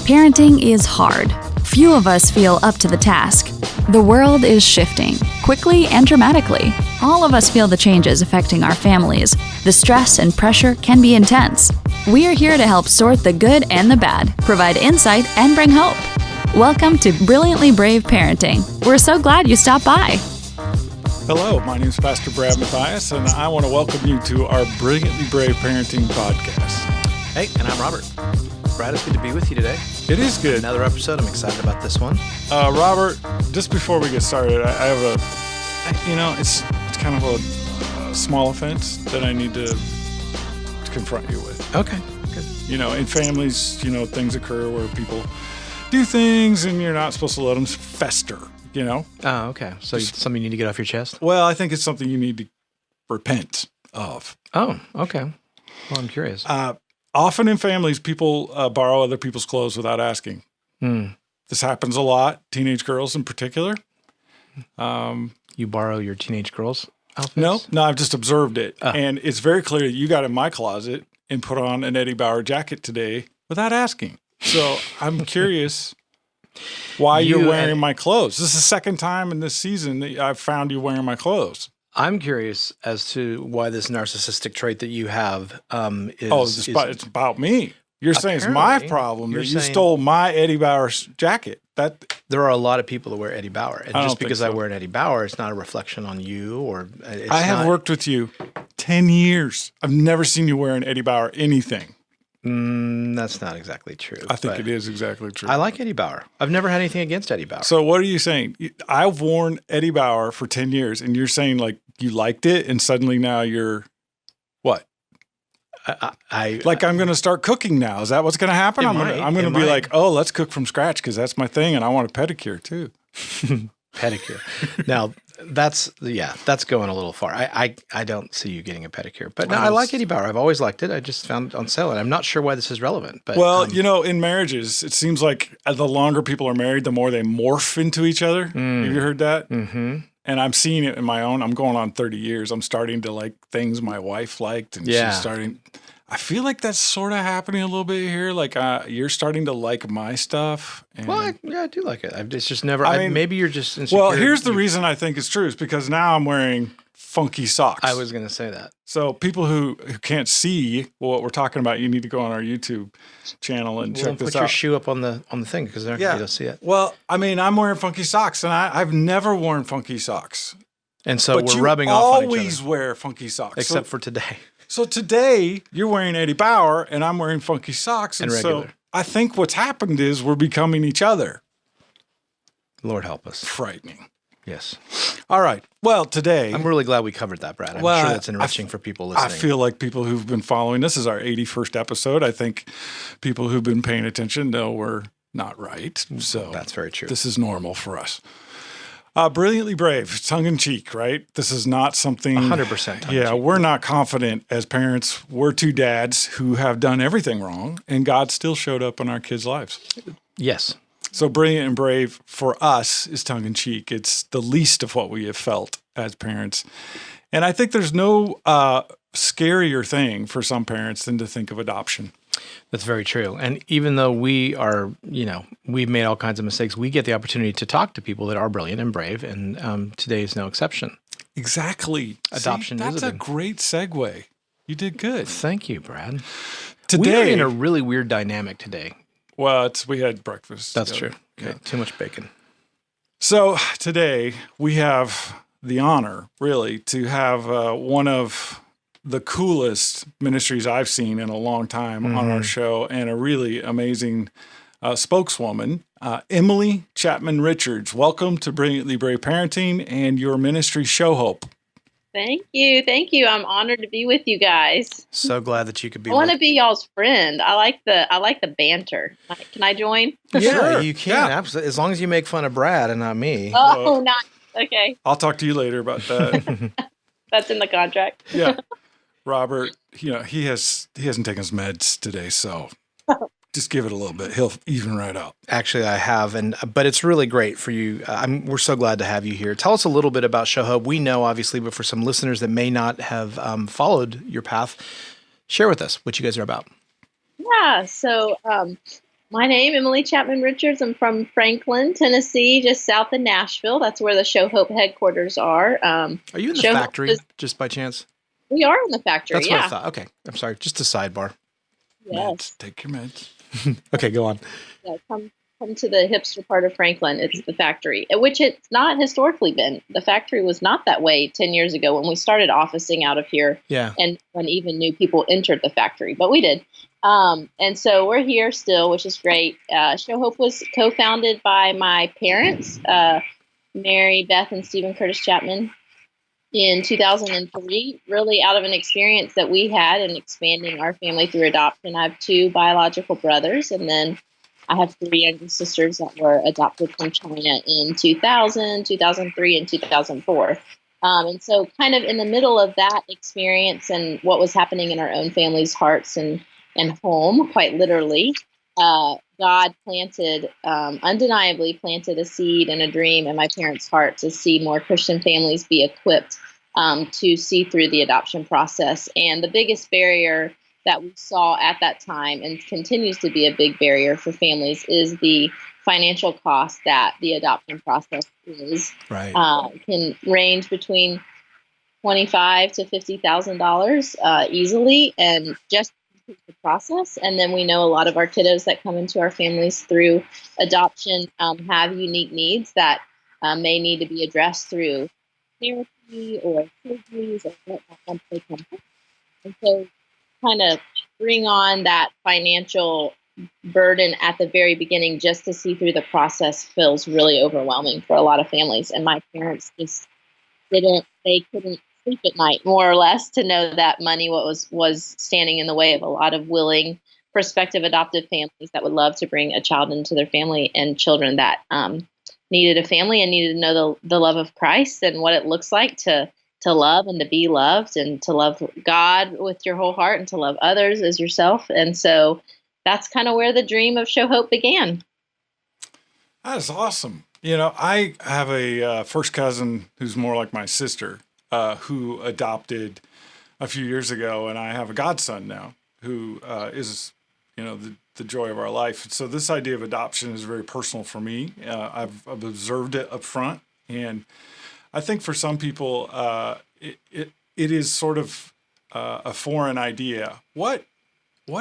Parenting is hard. Few of us feel up to the task. The world is shifting, quickly and dramatically. All of us feel the changes affecting our families. The stress and pressure can be intense. We're here to help sort the good and the bad, provide insight, and bring hope. Welcome to Brilliantly Brave Parenting. We're so glad you stopped by. Hello, my name is Pastor Brad Mathias, and I want to welcome you to our Brilliantly Brave Parenting podcast. Hey, and I'm Robert. Brad, it's good to be with you today. It is good. Another episode. I'm excited about this one. Robert, just before we get started, I have it's kind of a small offense that I need to confront you with. Okay, good. In families, things occur where people do things and you're not supposed to let them fester, Oh, okay. So it's something you need to get off your chest? Well, I think it's something you need to repent of. Oh, okay. Well, I'm curious. Often in families, people borrow other people's clothes without asking. This happens a lot, teenage girls in particular. You borrow your teenage girls' No, outfits? I've just observed it. And it's very clear that you got in my closet and put on an Eddie Bauer jacket today without asking. So I'm curious why you're wearing my clothes. This is the second time in this season that I've found you wearing my clothes. I'm curious as to why this narcissistic trait that you have it's about me. You're saying it's my problem that you stole my Eddie Bauer jacket. There are a lot of people that wear Eddie Bauer. And just because I wear an Eddie Bauer, it's not a reflection on you or I have worked with you 10 years. I've never seen you wear an Eddie Bauer anything. That's not exactly true. I think it is exactly true. I like Eddie Bauer. I've never had anything against Eddie Bauer. So what are you saying? I've worn Eddie Bauer for 10 years, and you're saying like you liked it, and suddenly now you're what? I'm going to start cooking now. Is that what's going to happen? I'm going to be like, oh, let's cook from scratch because that's my thing, and I want a pedicure too. Pedicure. Now that's going a little far. I don't see you getting a pedicure, but no, I like Eddie Bauer. I've always liked it. I just found it on sale, and I'm not sure why this is relevant. But in marriages, it seems like the longer people are married, the more they morph into each other. Have you heard that? Mm-hmm. And I'm seeing it in my own. I'm going on 30 years. I'm starting to like things my wife liked, and she's starting. I feel like that's sort of happening a little bit here. Like you're starting to like my stuff. And I do like it. It's just never. Maybe you're just insecure. Well, here's the reason I think it's true is because now I'm wearing funky socks. I was going to say that. So people who can't see what we're talking about, you need to go on our YouTube channel and check this out. Put your shoe up on the thing because they're not going to see it. Well, I'm wearing funky socks, and I've never worn funky socks. And so we're rubbing off on each other. You always wear funky socks. Except for today. So today, you're wearing Eddie Bauer, and I'm wearing funky socks. And regular. So I think what's happened is we're becoming each other. Lord help us. Frightening. Yes. All right. Well, today. I'm really glad we covered that, Brad. I'm sure that's enriching for people listening. I feel like people who've been following, this is our 81st episode. I think people who've been paying attention know we're not right. So that's very true. This is normal for us. Brilliantly brave, tongue-in-cheek, right? This is not something... 100% tongue-in-cheek. Yeah, we're not confident as parents. We're two dads who have done everything wrong, and God still showed up in our kids' lives. Yes. So brilliant and brave for us is tongue-in-cheek. It's the least of what we have felt as parents. And I think there's no scarier thing for some parents than to think of adoption. That's very true. And even though we are, we've made all kinds of mistakes, we get the opportunity to talk to people that are brilliant and brave, and today is no exception. Exactly. Adoption That's a great segue. You did good. Thank you, Brad. Today, we're in a really weird dynamic today. Well, we had breakfast. That's true. Okay. Too much bacon. So today we have the honor, really, to have one of the coolest ministries I've seen in a long time on our show, and a really amazing spokeswoman, Emily Chapman Richards. Welcome to Brilliantly Brave Parenting and your ministry, Show Hope. Thank you. I'm honored to be with you guys. So glad that you could be. I want to be y'all's friend. I like the banter. Can I join? Yeah, sure. You can. Yeah. Absolutely. As long as you make fun of Brad and not me. Oh, not okay. I'll talk to you later about that. That's in the contract. Yeah. Robert, he hasn't taken his meds today, so just give it a little bit. He'll even right out. Actually, I have, but it's really great for you. We're so glad to have you here. Tell us a little bit about Show Hope. We know, obviously, but for some listeners that may not have followed your path, share with us what you guys are about. Yeah, so My name, Emily Chapman Richards. I'm from Franklin, Tennessee, just south of Nashville. That's where the Show Hope headquarters are. Are you in the Show Hope factory, just by chance? We are in the factory, That's what I yeah. thought. Okay. I'm sorry. Just a sidebar. Yes. Meds. Take your meds. Okay, go on. Yeah, come to the hipster part of Franklin. It's the factory, which it's not historically been. The factory was not that way 10 years ago when we started officing out of here. Yeah. And when even new people entered the factory, but we did. And so we're here still, which is great. Show Hope was co-founded by my parents, Mary Beth and Stephen Curtis Chapman, in 2003, really out of an experience that we had in expanding our family through adoption. I have 2 biological brothers, and then I have 3 younger sisters that were adopted from China in 2000, 2003, and 2004. And so kind of in the middle of that experience and what was happening in our own family's hearts and home, quite literally, God undeniably planted a seed and a dream in my parents' heart to see more Christian families be equipped to see through the adoption process. And the biggest barrier that we saw at that time, and continues to be a big barrier for families, is the financial cost that the adoption process is. Right. Can range between $25,000 to $50,000 easily, and just the process. And then we know a lot of our kiddos that come into our families through adoption have unique needs that may need to be addressed through therapy or surgeries or whatnot once they come home. And so kind of bring on that financial burden at the very beginning just to see through the process feels really overwhelming for a lot of families. And my parents just couldn't sleep at night, more or less, to know that money was standing in the way of a lot of willing prospective adoptive families that would love to bring a child into their family, and children that needed a family and needed to know the love of Christ and what it looks like to love and to be loved, and to love God with your whole heart and to love others as yourself. And so that's kind of where the dream of Show Hope began. That is awesome. I have a first cousin who's more like my sister, who adopted a few years ago, and I have a godson now who is, the joy of our life. So this idea of adoption is very personal for me. I've observed it up front, and I think for some people, it is sort of a foreign idea. What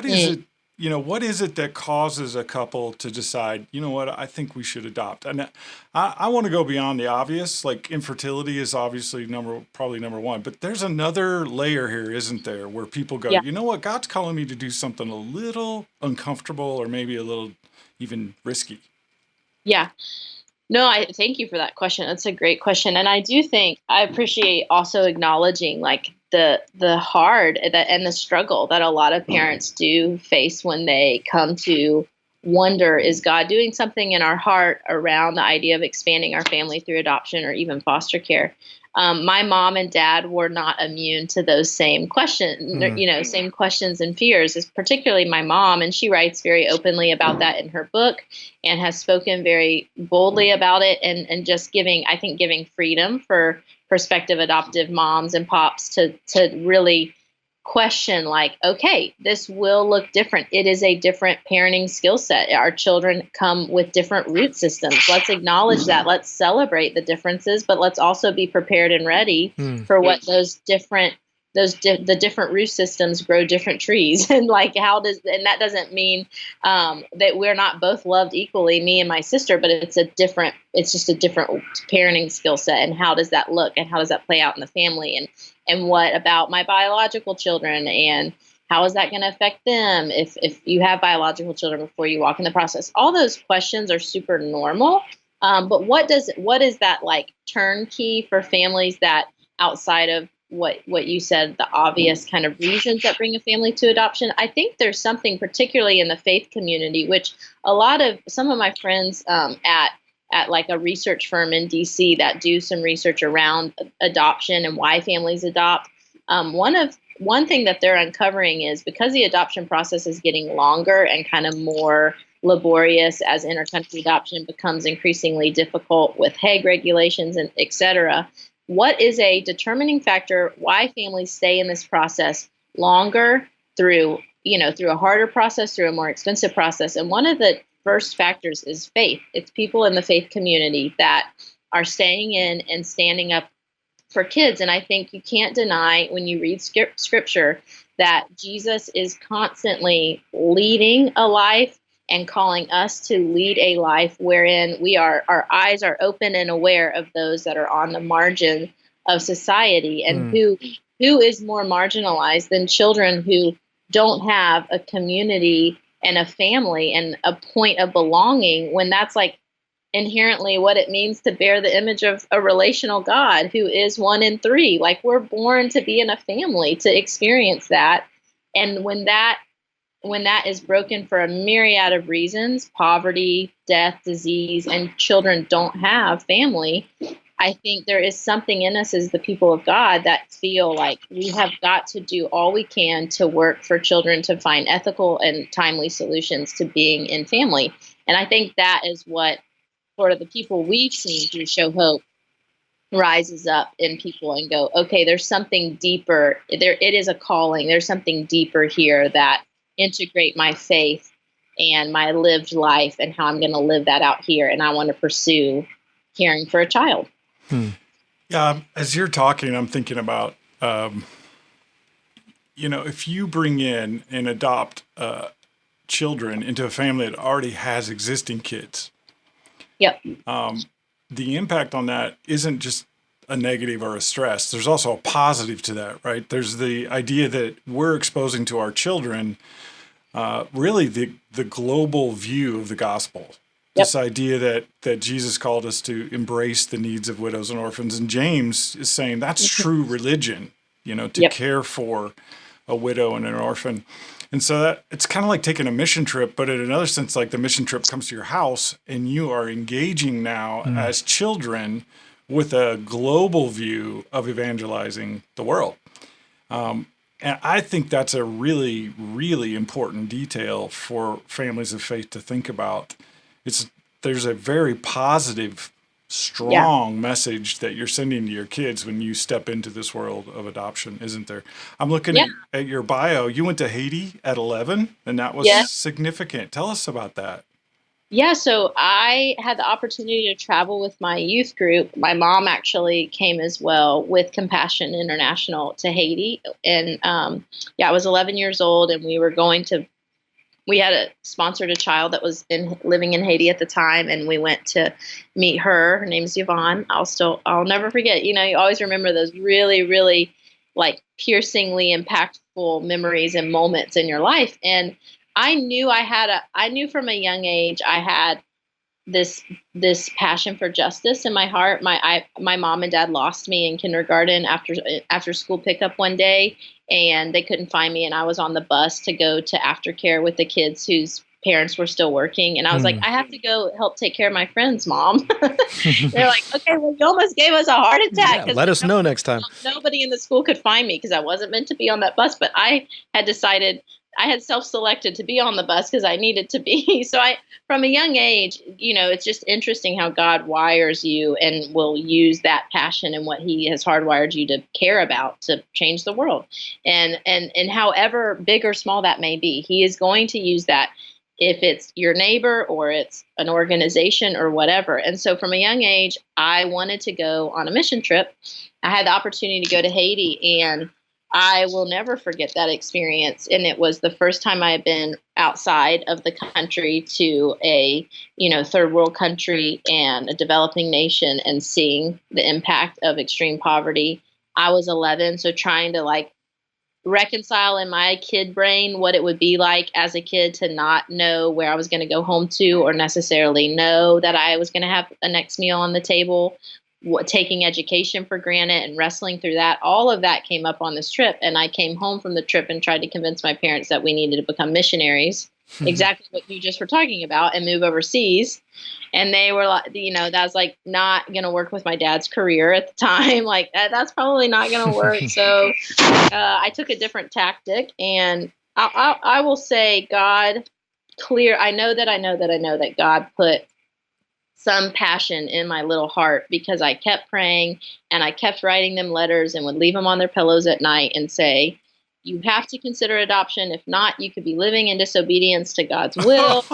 is it? What is it that causes a couple to decide, I think we should adopt? And I want to go beyond the obvious. Like, infertility is obviously probably number one, but there's another layer here, isn't there, where people go, You know what, God's calling me to do something a little uncomfortable, or maybe a little even risky. Yeah. No, I thank you for that question. That's a great question. And I do think I appreciate also acknowledging like the hard and the struggle that a lot of parents do face when they come to wonder, is God doing something in our heart around the idea of expanding our family through adoption or even foster care? My mom and dad were not immune to those same questions, same questions and fears, is particularly my mom. And she writes very openly about that in her book and has spoken very boldly about it, and just giving freedom for prospective adoptive moms and pops to really question, like, okay, this will look different. It is a different parenting skill set. Our children come with different root systems. Let's acknowledge that. Let's celebrate the differences, but let's also be prepared and ready for what the different root systems grow different trees. And like, and that doesn't mean that we're not both loved equally, me and my sister, but it's just a different parenting skill set. And how does that look, and how does that play out in the family? And what about my biological children, and how is that going to affect them if you have biological children before you walk in the process? All those questions are super normal. But what is that like turnkey for families that, outside of what you said, the obvious kind of reasons that bring a family to adoption? I think there's something particularly in the faith community, which some of my friends at like a research firm in DC that do some research around adoption and why families adopt. One thing that they're uncovering is, because the adoption process is getting longer and kind of more laborious as intercountry adoption becomes increasingly difficult with Hague regulations and et cetera, what is a determining factor why families stay in this process longer through through a harder process, through a more expensive process. And one of the first factors is faith. It's people in the faith community that are staying in and standing up for kids. And I think you can't deny when you read scripture that Jesus is constantly leading a life and calling us to lead a life wherein our eyes are open and aware of those that are on the margin of society, and who is more marginalized than children who don't have a community and a family and a point of belonging, when that's like inherently what it means to bear the image of a relational God who is 1 in 3. Like, we're born to be in a family, to experience that. And when that is broken for a myriad of reasons, poverty, death, disease, and children don't have family, I think there is something in us as the people of God that feel like we have got to do all we can to work for children to find ethical and timely solutions to being in family. And I think that is what sort of the people we've seen through Show Hope rises up in people and go, okay, there's something deeper. It is a calling. There's something deeper here that integrate my faith and my lived life and how I'm going to live that out here. And I want to pursue caring for a child. Yeah, as you're talking, I'm thinking about, if you bring in and adopt children into a family that already has existing kids, yep. The impact on that isn't just a negative or a stress. There's also a positive to that, right? There's the idea that we're exposing to our children really the global view of the gospel. This idea that Jesus called us to embrace the needs of widows and orphans. And James is saying that's true religion, to care for a widow and an orphan. And so that it's kind of like taking a mission trip, but in another sense, like the mission trip comes to your house and you are engaging now as children with a global view of evangelizing the world. And I think that's a really, really important detail for families of faith to think about. There's a very positive, strong message that you're sending to your kids when you step into this world of adoption, isn't there? I'm looking at your bio. You went to Haiti at 11, and that was significant. Tell us about that. Yeah, so I had the opportunity to travel with my youth group. My mom actually came as well with Compassion International to Haiti. And I was 11 years old, and we had sponsored a child that was living in Haiti at the time, and we went to meet her. Her name's Yvonne. I'll never forget. You always remember those really, really like piercingly impactful memories and moments in your life. And I knew from a young age I had this passion for justice in my heart. My mom and dad lost me in kindergarten after school pickup one day, and they couldn't find me, and I was on the bus to go to aftercare with the kids whose parents were still working, and I was like, I have to go help take care of my friends, Mom. They're like, okay, well, you almost gave us a heart attack. Yeah, let us know next time. Nobody in the school could find me because I wasn't meant to be on that bus, but I had decided. I had self-selected to be on the bus because I needed to be. So from a young age, it's just interesting how God wires you and will use that passion and what he has hardwired you to care about to change the world. And however big or small that may be, he is going to use that if it's your neighbor or it's an organization or whatever. And so from a young age, I wanted to go on a mission trip. I had the opportunity to go to Haiti, and I will never forget that experience. And it was the first time I had been outside of the country to a, third world country and a developing nation, and seeing the impact of extreme poverty. I was 11, so trying to reconcile in my kid brain what it would be like as a kid to not know where I was going to go home to, or necessarily know that I was going to have a next meal on the table. Taking education for granted and wrestling through that, all of that came up on this trip. And I came home from the trip and tried to convince my parents that we needed to become missionaries, exactly what you just were talking about, and move overseas. And they were like, that was not going to work with my dad's career at the time. That's probably not going to work. So I took a different tactic, and I will say I know that God put some passion in my little heart, because I kept praying and I kept writing them letters and would leave them on their pillows at night and say, you have to consider adoption. If not, you could be living in disobedience to God's will.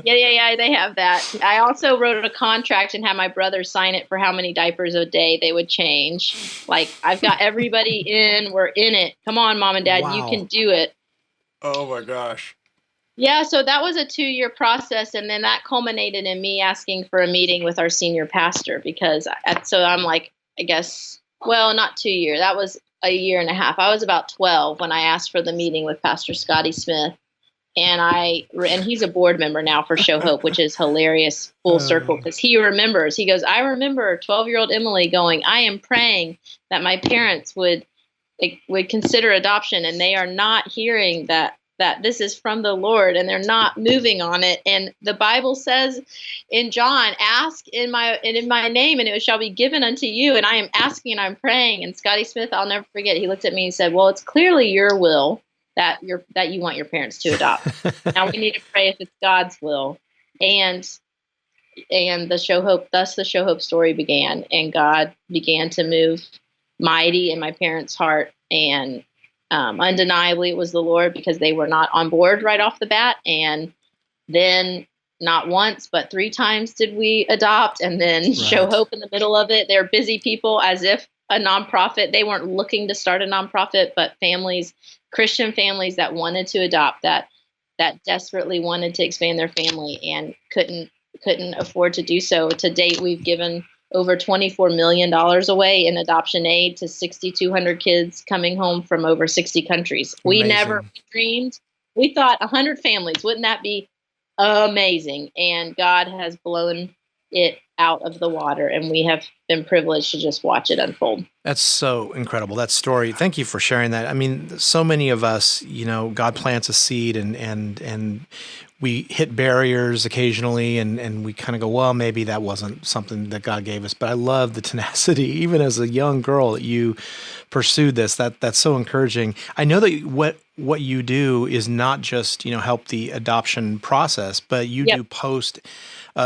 Yeah. They have that. I also wrote a contract and had my brother sign it for how many diapers a day they would change. Like, I've got everybody in. We're in it. Come on, Mom and Dad, you can do it. Oh my gosh. Yeah, so that was a 2-year process, and then that culminated in me asking for a meeting with our senior pastor because so I'm like, I guess, well, not 2 years. That was a year and a half. I was about 12 when I asked for the meeting with Pastor Scotty Smith, and he's a board member now for Show Hope, which is hilarious, full circle, because he remembers. He goes, I remember 12-year-old Emily going, I am praying that my parents would consider adoption, and they are not hearing that this is from the Lord, and they're not moving on it. And the Bible says in John, ask in my name, and it shall be given unto you. And I am asking and I'm praying. And Scotty Smith, I'll never forget, he looked at me and said, well, it's clearly your will that you want your parents to adopt. Now we need to pray if it's God's will. And the Show Hope story began, and God began to move mighty in my parents' heart. And undeniably, it was the Lord, because they were not on board right off the bat. And then not once, but 3 times did we adopt, and then Show Hope in the middle of it. They're busy people, as if a nonprofit. They weren't looking to start a nonprofit, but families, Christian families that wanted to adopt, that desperately wanted to expand their family and couldn't afford to do so. To date, we've given over $24 million away in adoption aid to 6,200 kids coming home from over 60 countries. We never dreamed. We thought 100 families. Wouldn't that be amazing? And God has blown it out of the water, and we have been privileged to just watch it unfold. That's so incredible, that story. Thank you for sharing that. I mean, so many of us, God plants a seed and we hit barriers occasionally, and we kind of go, well, maybe that wasn't something that God gave us. But I love the tenacity, even as a young girl, that you pursued this. That's so encouraging. I know that what you do is not just help the adoption process, but you do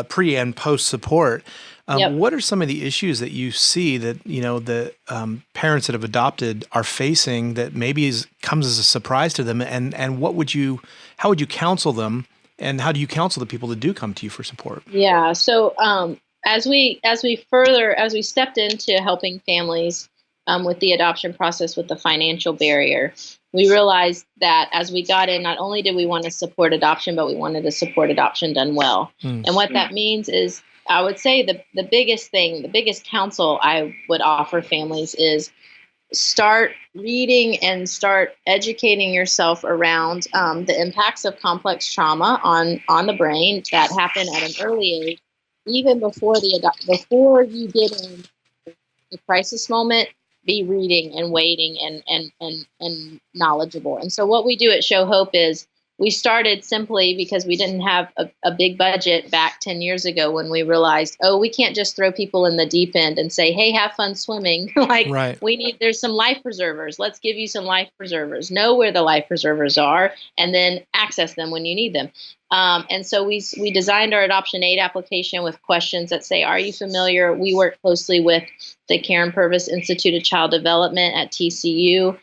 pre and post support. What are some of the issues that you see that the parents that have adopted are facing that maybe comes as a surprise to them, and how would you counsel them? And how do you counsel the people that do come to you for support? Yeah. So as we stepped into helping families with the adoption process with the financial barrier, we realized that as we got in, not only did we want to support adoption, but we wanted to support adoption done well. And what that means is, I would say the biggest counsel I would offer families is start reading and start educating yourself around the impacts of complex trauma on the brain that happen at an early age, even before you get in the crisis moment. Be reading and waiting and knowledgeable. And so what we do at Show Hope is we started simply because we didn't have a big budget back 10 years ago, when we realized, we can't just throw people in the deep end and say, hey, have fun swimming. There's some life preservers. Let's give you some life preservers. Know where the life preservers are, and then access them when you need them. And so we designed our adoption aid application with questions that say, are you familiar? We work closely with the Karen Purvis Institute of Child Development at TCU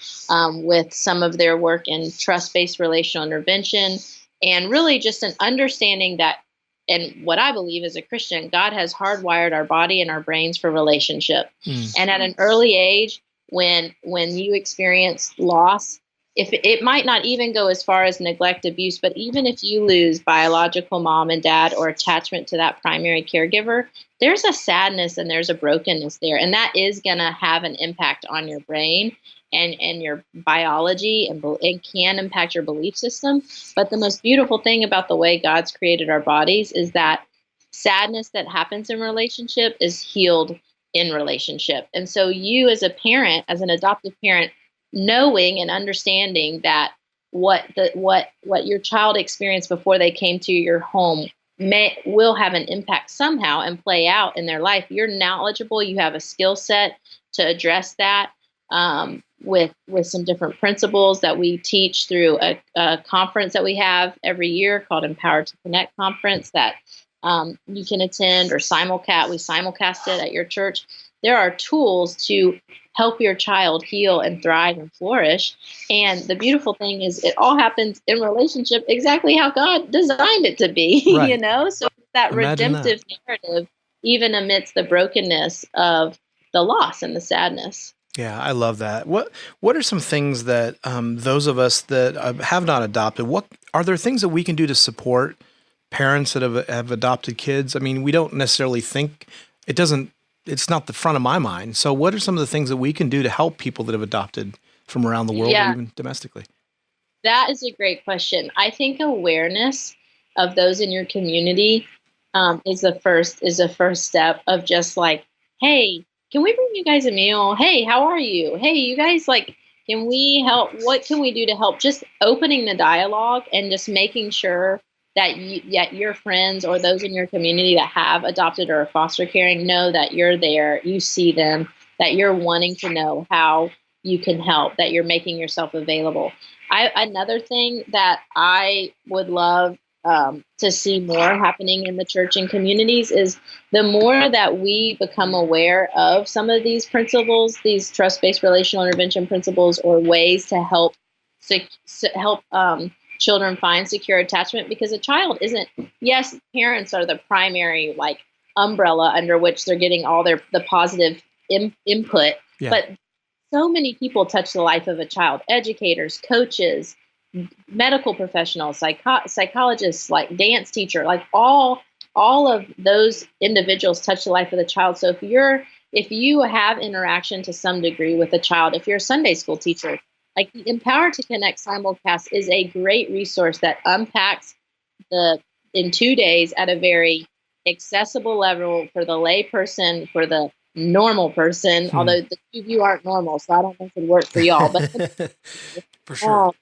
with some of their work in trust-based relational intervention, and really just an understanding that, and what I believe as a Christian, God has hardwired our body and our brains for relationship. And at an early age, when you experience loss, if it might not even go as far as neglect, abuse, but even if you lose biological mom and dad or attachment to that primary caregiver, there's a sadness and there's a brokenness there. And that is going to have an impact on your brain and your biology, and can impact your belief system. But the most beautiful thing about the way God's created our bodies is that sadness that happens in relationship is healed in relationship. And so you as a parent, as an adoptive parent, knowing and understanding that what your child experienced before they came to your home will have an impact somehow and play out in their life. You're knowledgeable. You have a skill set to address that with some different principles that we teach through a conference that we have every year called Empowered to Connect Conference that you can attend or simulcast. We simulcast it at your church. There are tools to help your child heal and thrive and flourish. And the beautiful thing is it all happens in relationship exactly how God designed it to be, Right. you know? So that Imagine redemptive narrative, even amidst the brokenness of the loss and the sadness. Yeah, I love that. What are some things that those of us that have not adopted, what are there things that we can do to support parents that have adopted kids? I mean, we don't necessarily think it's not the front of my mind. So what are some of the things that we can do to help people that have adopted from around the world or even domestically? That is a great question. I think awareness of those in your community is the first step of just like, hey, can we bring you guys a meal? Hey, how are you? Hey, you guys, like, can we help? What can we do to help? Just opening the dialogue and just making sure that your friends or those in your community that have adopted or are foster caring know that you're there, you see them, that you're wanting to know how you can help, that you're making yourself available. Another thing that I would love to see more happening in the church and communities is the more that we become aware of some of these principles, these trust-based relational intervention principles, or ways to help children find secure attachment, because a child isn't, yes, parents are the primary like umbrella under which they're getting all the positive input, but so many people touch the life of a child: educators, coaches, medical professionals, psychologists, like dance teacher, like all of those individuals touch the life of the child. So if you have interaction to some degree with a child, if you're a Sunday school teacher, like the Empower to Connect simulcast is a great resource that unpacks in 2 days at a very accessible level for the lay person, for the normal person, although the two of you aren't normal, so I don't think it would work for y'all. But for sure.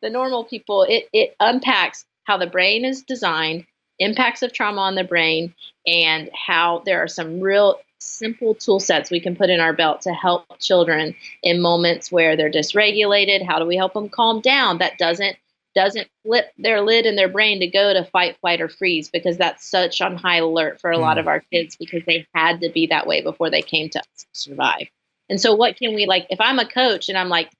The normal people, it unpacks how the brain is designed, impacts of trauma on the brain, and how there are some real simple tool sets we can put in our belt to help children in moments where they're dysregulated. How do we help them calm down? That doesn't flip their lid in their brain to go to fight, flight, or freeze, because that's such on high alert for a lot of our kids, because they had to be that way before they came to us to survive. And so what can we, like, if I'm a coach and I'm like,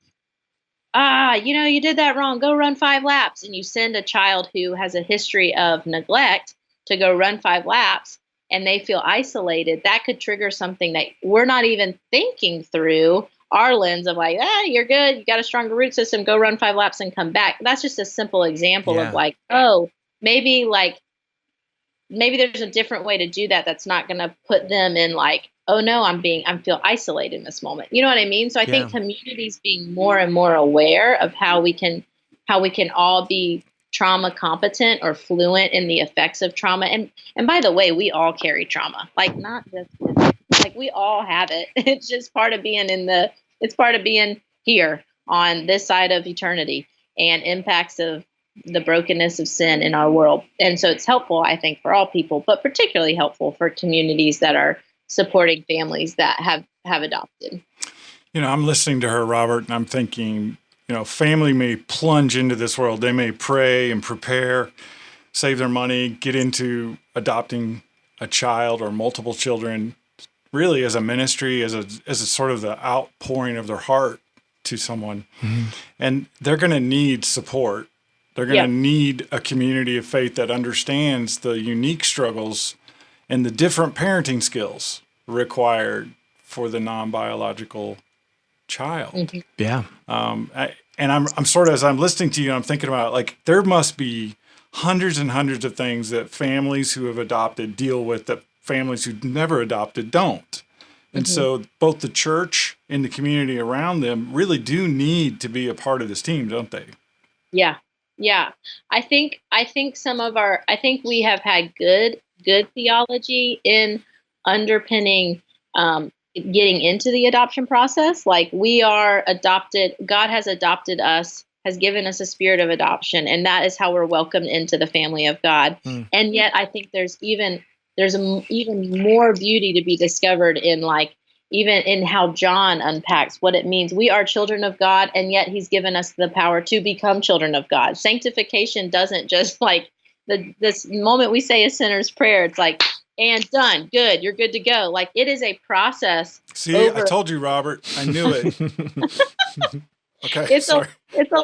you did that wrong, go run 5 laps, and you send a child who has a history of neglect to go run 5 laps, and they feel isolated, that could trigger something that we're not even thinking through our lens of like, you're good, you got a stronger root system, go run 5 laps and come back. That's just a simple example of like, maybe there's a different way to do that that's not going to put them in like, oh no, I feel isolated in this moment. You know what I mean? So I think communities being more and more aware of how we can all be trauma competent or fluent in the effects of trauma. And by the way, we all carry trauma, like not just like we all have it. It's just part of being it's part of being here on this side of eternity, and impacts of the brokenness of sin in our world. And so it's helpful, I think, for all people, but particularly helpful for communities that are supporting families that have adopted. I'm listening to her, Robert, and I'm thinking, family may plunge into this world. They may pray and prepare, save their money, get into adopting a child or multiple children, really as a ministry, as a sort of the outpouring of their heart to someone. Mm-hmm. And they're going to need support. They're going to need a community of faith that understands the unique struggles and the different parenting skills required for the non-biological child. Mm-hmm. Yeah. I'm sort of, as I'm listening to you, I'm thinking about like, there must be hundreds and hundreds of things that families who have adopted deal with that families who never adopted don't. And so both the church and the community around them really do need to be a part of this team, don't they? Yeah. Yeah. I think we have had good theology in underpinning getting into the adoption process. Like, we are adopted. God has adopted us, has given us a spirit of adoption, and that is how we're welcomed into the family of God. And yet I think there's even more beauty to be discovered in even in how John unpacks what it means. We are children of God, and yet he's given us the power to become children of God. Sanctification doesn't just this moment we say a sinner's prayer. It's like, and done. Good. You're good to go. Like, it is a process. See, I told you, Robert. I knew it. Okay. It's a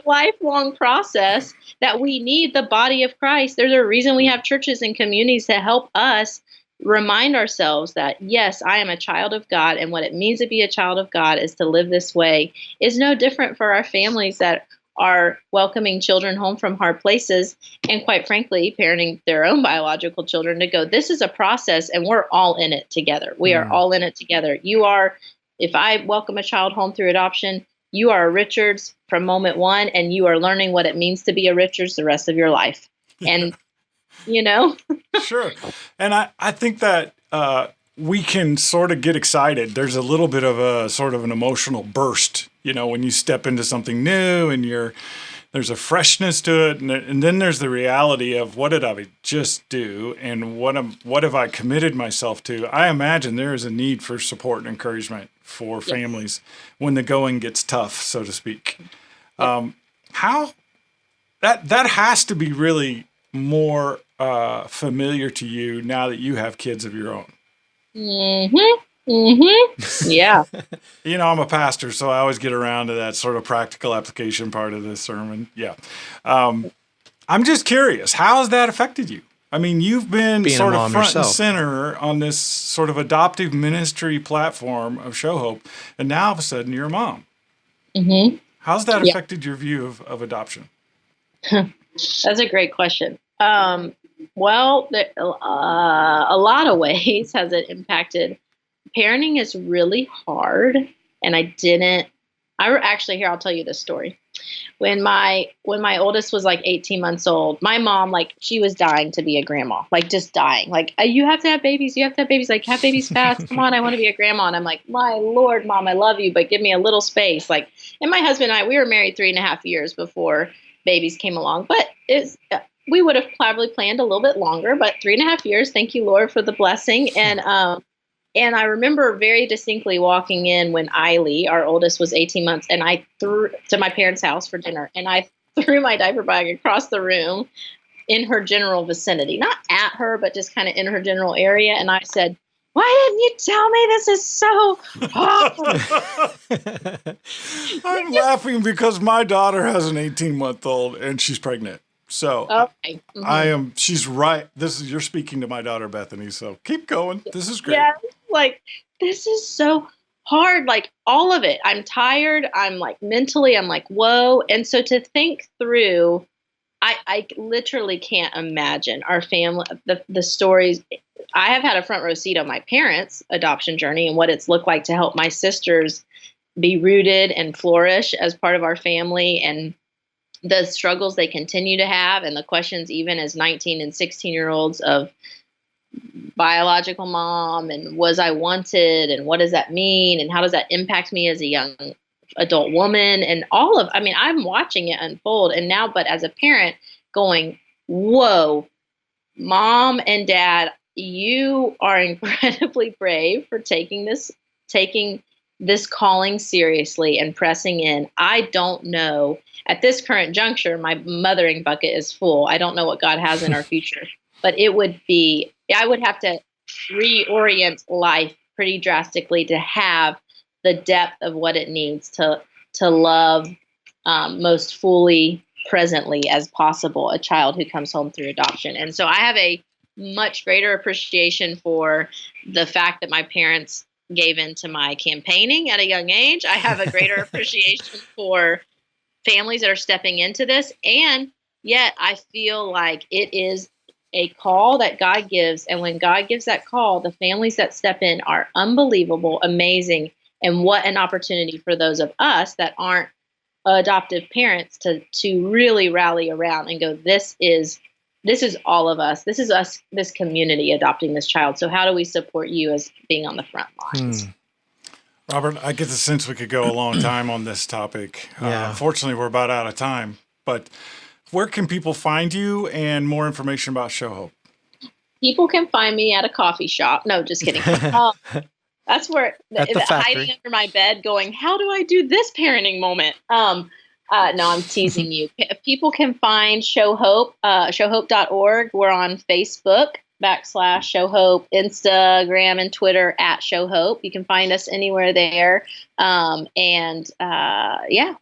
lifelong process that we need the body of Christ. There's a reason we have churches and communities to help us remind ourselves that, yes, I am a child of God, and what it means to be a child of God is to live this way. Is no different for our families that are welcoming children home from hard places, and quite frankly, parenting their own biological children, to go, this is a process and we're all in it together. We are all in it together. You are, if I welcome a child home through adoption, you are a Richards from moment one, and you are learning what it means to be a Richards the rest of your life. And, Sure. And I think that we can sort of get excited. There's a little bit of a sort of an emotional burst, when you step into something new and there's a freshness to it. And then there's the reality of, what did I just do? And what have I committed myself to? I imagine there is a need for support and encouragement for families when the going gets tough, so to speak. How that has to be really more familiar to you now that you have kids of your own. Yeah. I'm a pastor, so I always get around to that sort of practical application part of this sermon. Yeah. I'm just curious, how has that affected you? I mean, you've been Being sort a of mom front yourself. and center on this sort of adoptive ministry platform of Show Hope, and now all of a sudden you're a mom. Mm-hmm. How's that affected your view of adoption? That's a great question. Well, a lot of ways has it impacted. Parenting is really hard, and actually, here, I'll tell you this story. When my oldest was like 18 months old, my mom, like, she was dying to be a grandma, like, just dying. Like, you have to have babies. You have to have babies. Like, have babies fast. Come on, I want to be a grandma. And I'm like, my Lord, Mom, I love you, but give me a little space. Like, and my husband and I, we were married 3.5 years before babies came along, but we would have probably planned a little bit longer, but 3.5 years. Thank you, Lord, for the blessing. And I remember very distinctly walking in when Eiley, our oldest, was 18 months, and I threw to my parents' house for dinner, and I threw my diaper bag across the room in her general vicinity, not at her, but just kind of in her general area. And I said, "Why didn't you tell me this is so hard?" I'm laughing because my daughter has an 18-month-old and she's pregnant. So Okay. Mm-hmm. She's right. You're speaking to my daughter, Bethany. So keep going. This is great. Yeah, like, this is so hard. Like, all of it. I'm tired. I'm like, mentally, I'm like, whoa. And so to think through, I literally can't imagine our family, the stories. I have had a front row seat on my parents' adoption journey and what it's looked like to help my sisters be rooted and flourish as part of our family, and the struggles they continue to have, and the questions even as 19 and 16-year-olds of biological mom, and was I wanted, and what does that mean, and how does that impact me as a young adult woman, and I'm watching it unfold. And now, but as a parent going, whoa, Mom and Dad, you are incredibly brave for taking this calling seriously and pressing in. I don't know. At this current juncture, my mothering bucket is full. I don't know what God has in our future, but I would have to reorient life pretty drastically to have the depth of what it needs to love most fully, presently as possible, a child who comes home through adoption. And so I have a much greater appreciation for the fact that my parents gave into my campaigning at a young age. I have a greater appreciation for families that are stepping into this. And yet I feel like it is a call that God gives. And when God gives that call, the families that step in are unbelievable, amazing. And what an opportunity for those of us that aren't adoptive parents to really rally around and go, this is all of us. This is us, this community adopting this child. So how do we support you as being on the front lines? Robert, I get the sense we could go a long time on this topic. Yeah. Unfortunately, we're about out of time. But where can people find you and more information about Show Hope? People can find me at a coffee shop. No, just kidding. That's where hiding under my bed going, how do I do this parenting moment? No, I'm teasing you. People can find Show Hope, showhope.org. We're on Facebook. /Show Hope, Instagram and Twitter @Show Hope. You can find us anywhere there.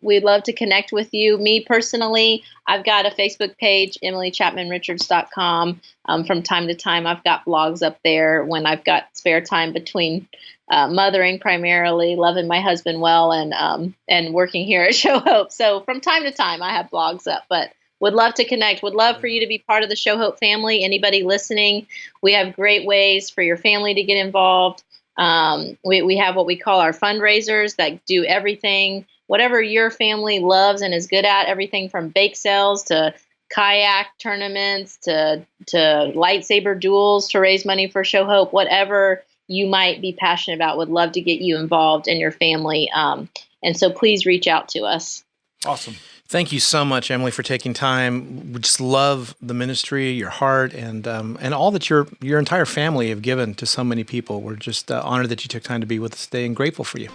We'd love to connect with you. Me personally, I've got a Facebook page, emilychapmanrichards.com. From time to time, I've got blogs up there when I've got spare time between mothering primarily, loving my husband well, and working here at Show Hope. So from time to time, I have blogs up, but would love to connect. Would love for you to be part of the Show Hope family. Anybody listening, we have great ways for your family to get involved. We have what we call our fundraisers that do everything, whatever your family loves and is good at, everything from bake sales to kayak tournaments to lightsaber duels to raise money for Show Hope, whatever you might be passionate about, would love to get you involved in your family. And so please reach out to us. Awesome. Thank you so much, Emily, for taking time. We just love the ministry, your heart, and all that your entire family have given to so many people. We're just honored that you took time to be with us today and grateful for you.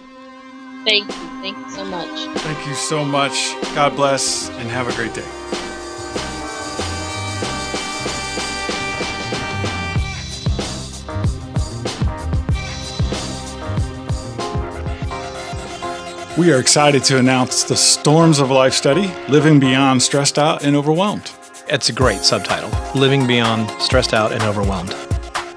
Thank you. Thank you so much. Thank you so much. God bless and have a great day. We are excited to announce the Storms of Life study, Living Beyond Stressed Out and Overwhelmed. It's a great subtitle, Living Beyond Stressed Out and Overwhelmed.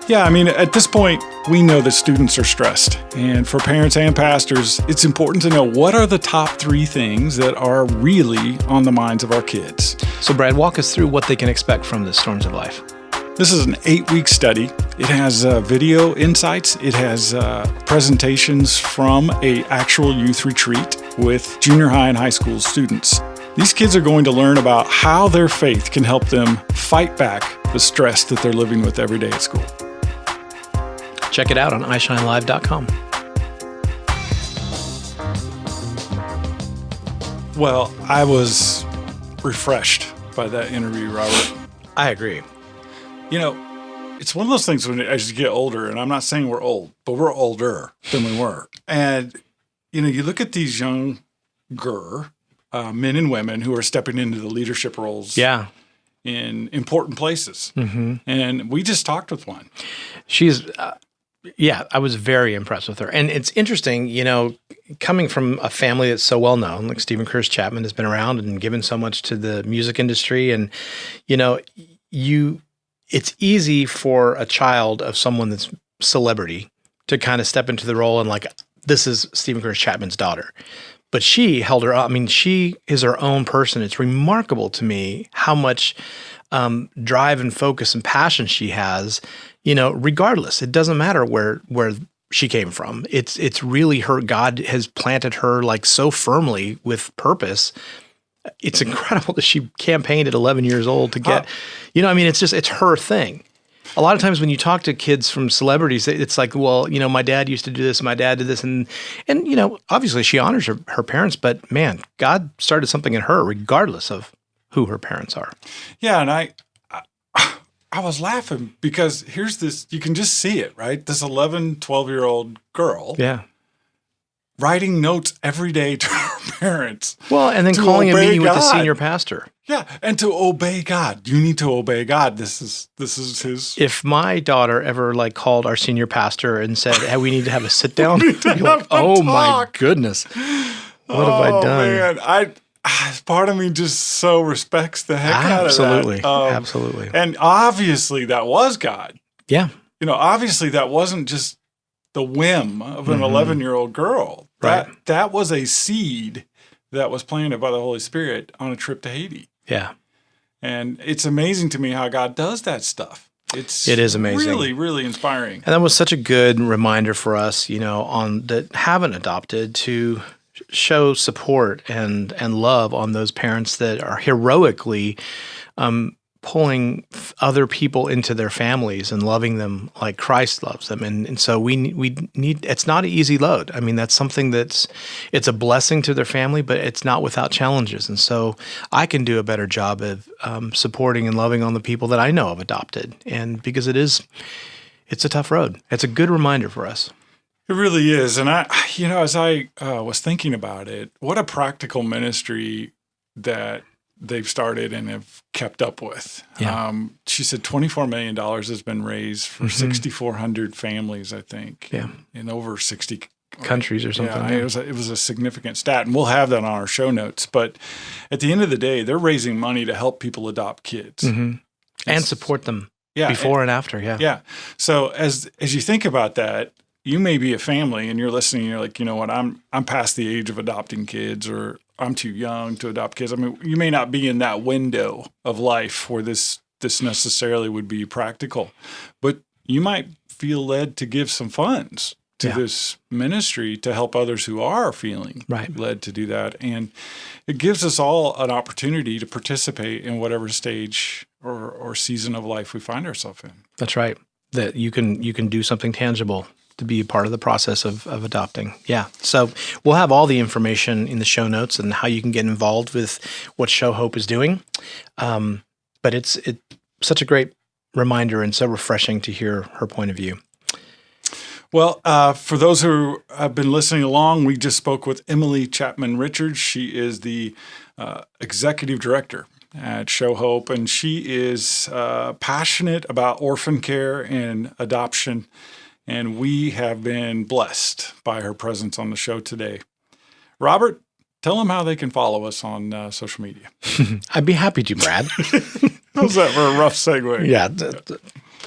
Yeah, I mean, at this point, we know that students are stressed. And for parents and pastors, it's important to know what are the top 3 things that are really on the minds of our kids. So, Brad, walk us through what they can expect from the Storms of Life. This is an 8-week study. It has video insights. It has presentations from an actual youth retreat with junior high and high school students. These kids are going to learn about how their faith can help them fight back the stress that they're living with every day at school. Check it out on ishinelive.com. Well, I was refreshed by that interview, Robert. I agree. You know, it's one of those things when as you get older, and I'm not saying we're old, but we're older than we were. And, you know, you look at these younger men and women who are stepping into the leadership roles in important places. Mm-hmm. And we just talked with one. She's, I was very impressed with her. And it's interesting, you know, coming from a family that's so well known, like Stephen Curtis Chapman has been around and given so much to the music industry. And, you know, it's easy for a child of someone that's celebrity to kind of step into the role and like, this is Stephen Curtis Chapman's daughter. But she held her up. I mean, she is her own person. It's remarkable to me how much drive and focus and passion she has, you know, regardless. It doesn't matter where she came from. It's really her. God has planted her like so firmly with purpose. It's incredible that she campaigned at 11 years old to get, you know, I mean, it's her thing. A lot of times when you talk to kids from celebrities, it's like, well, you know, my dad used to do this, my dad did this. And you know, obviously she honors her parents, but man, God started something in her regardless of who her parents are. Yeah. And I was laughing because here's this, you can just see it, right? This 11, 12-year-old girl. Yeah. Writing notes every day to her parents. Well, and then calling a meeting with the senior pastor. Yeah, and to obey God. You need to obey God. This is his. If my daughter ever like called our senior pastor and said, "Hey, we need to have a sit down," like, oh my goodness, what have I done? Man, part of me just so respects the heck out of that. Absolutely. And obviously that was God. Yeah. You know, obviously that wasn't just the whim of an 11-year-old girl. That was a seed that was planted by the Holy Spirit on a trip to Haiti. Yeah. And it's amazing to me how God does that stuff. It is amazing. Really, really inspiring. And that was such a good reminder for us, you know, that haven't adopted to show support and love on those parents that are heroically pulling other people into their families and loving them like Christ loves them. And so we need, it's not an easy load. I mean, that's something it's a blessing to their family, but it's not without challenges. And so I can do a better job of supporting and loving on the people that I know have adopted. And because it's a tough road. It's a good reminder for us. It really is. And as I was thinking about it, what a practical ministry that they've started and have kept up with. Yeah. She said $24 million has been raised for 6,400 families, I think, in over 60 countries or something. Yeah, it was a significant stat, and we'll have that on our show notes. But at the end of the day, they're raising money to help people adopt kids and support them before and after. Yeah. Yeah. So as you think about that, you may be a family and you're listening and you're like, you know what, I'm past the age of adopting kids, or I'm too young to adopt kids. I mean, you may not be in that window of life where this necessarily would be practical, but you might feel led to give some funds to this ministry to help others who are feeling led to do that. And it gives us all an opportunity to participate in whatever stage or season of life we find ourselves in. That's right. That you can do something tangible to be a part of the process of adopting. Yeah. So we'll have all the information in the show notes and how you can get involved with what Show Hope is doing. But it's such a great reminder and so refreshing to hear her point of view. Well, for those who have been listening along, we just spoke with Emily Chapman Richards. She is the executive director at Show Hope, and she is passionate about orphan care and adoption, and we have been blessed by her presence on the show today. Robert, tell them how they can follow us on social media. I'd be happy to, Brad. How's that for a rough segue? Yeah.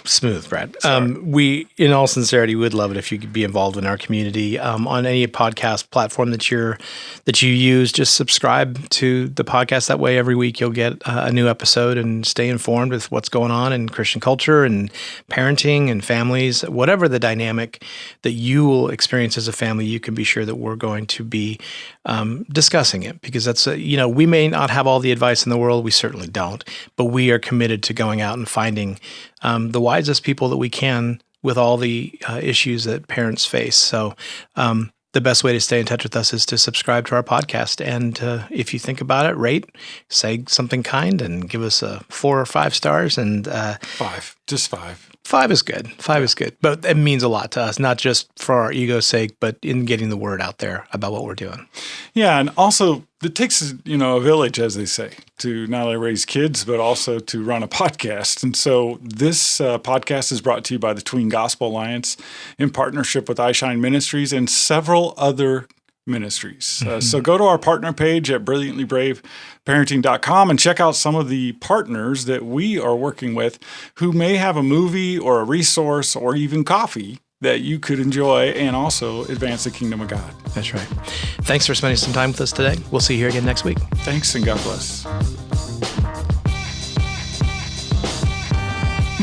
Smooth, Brad. We, in all sincerity, would love it if you could be involved in our community. On any podcast platform that you use, just subscribe to the podcast. That way, every week you'll get a new episode and stay informed with what's going on in Christian culture and parenting and families. Whatever the dynamic that you will experience as a family, you can be sure that we're going to be discussing it, because that's we may not have all the advice in the world. We certainly don't, but we are committed to going out and finding the wisest people that we can with all the issues that parents face. So the best way to stay in touch with us is to subscribe to our podcast. And if you think about it, rate, say something kind, and give us 4 or 5 stars. And 5, just 5. 5 is good. 5 is good. But it means a lot to us, not just for our ego's sake, but in getting the word out there about what we're doing. Yeah, and also it takes a village, as they say, to not only raise kids, but also to run a podcast. And so this podcast is brought to you by the Tween Gospel Alliance in partnership with iShine Ministries and several other ministries. So go to our partner page at brilliantlybraveparenting.com and check out some of the partners that we are working with who may have a movie or a resource or even coffee that you could enjoy and also advance the kingdom of God. That's right. Thanks for spending some time with us today. We'll see you here again next week. Thanks, and God bless.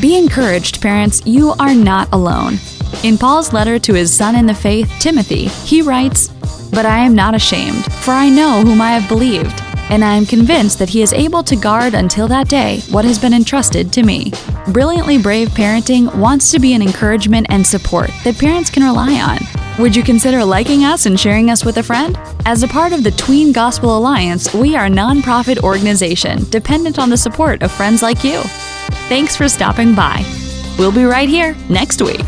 Be encouraged, parents. You are not alone. In Paul's letter to his son in the faith, Timothy, he writes, "But I am not ashamed, for I know whom I have believed, and I am convinced that he is able to guard until that day what has been entrusted to me." Brilliantly Brave Parenting wants to be an encouragement and support that parents can rely on. Would you consider liking us and sharing us with a friend? As a part of the Tween Gospel Alliance, we are a nonprofit organization dependent on the support of friends like you. Thanks for stopping by. We'll be right here next week.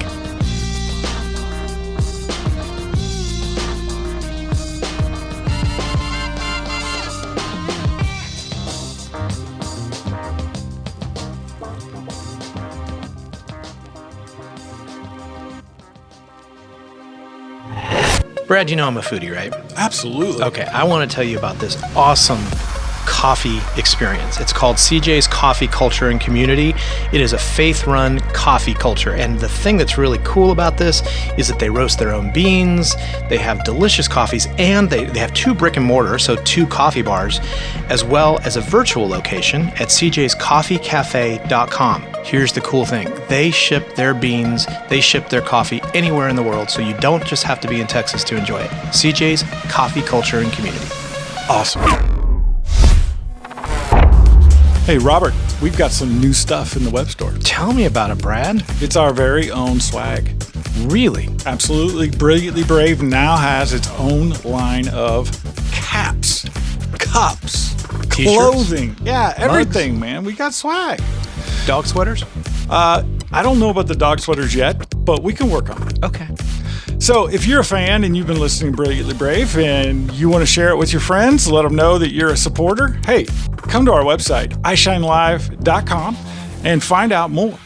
Brad, you know I'm a foodie, right? Absolutely. Okay, I want to tell you about this awesome coffee experience. It's called CJ's Coffee Culture and Community. It is a faith-run coffee culture, and the thing that's really cool about this is that they roast their own beans, they have delicious coffees, and they have 2 brick and mortar, so 2 coffee bars, as well as a virtual location at cjscoffeecafe.com. Here's the cool thing. They ship their beans, they ship their coffee anywhere in the world, so you don't just have to be in Texas to enjoy it. CJ's Coffee Culture and Community. Awesome. Hey, Robert, we've got some new stuff in the web store. Tell me about it, Brad. It's our very own swag. Really? Absolutely. Brilliantly Brave now has its own line of caps, cups, T-shirts, clothing. Yeah, everything, man. We got swag. Dog sweaters? I don't know about the dog sweaters yet, but we can work on it. Okay. So if you're a fan and you've been listening to Brilliantly Brave and you want to share it with your friends, let them know that you're a supporter, hey, come to our website, ishinelive.com, and find out more.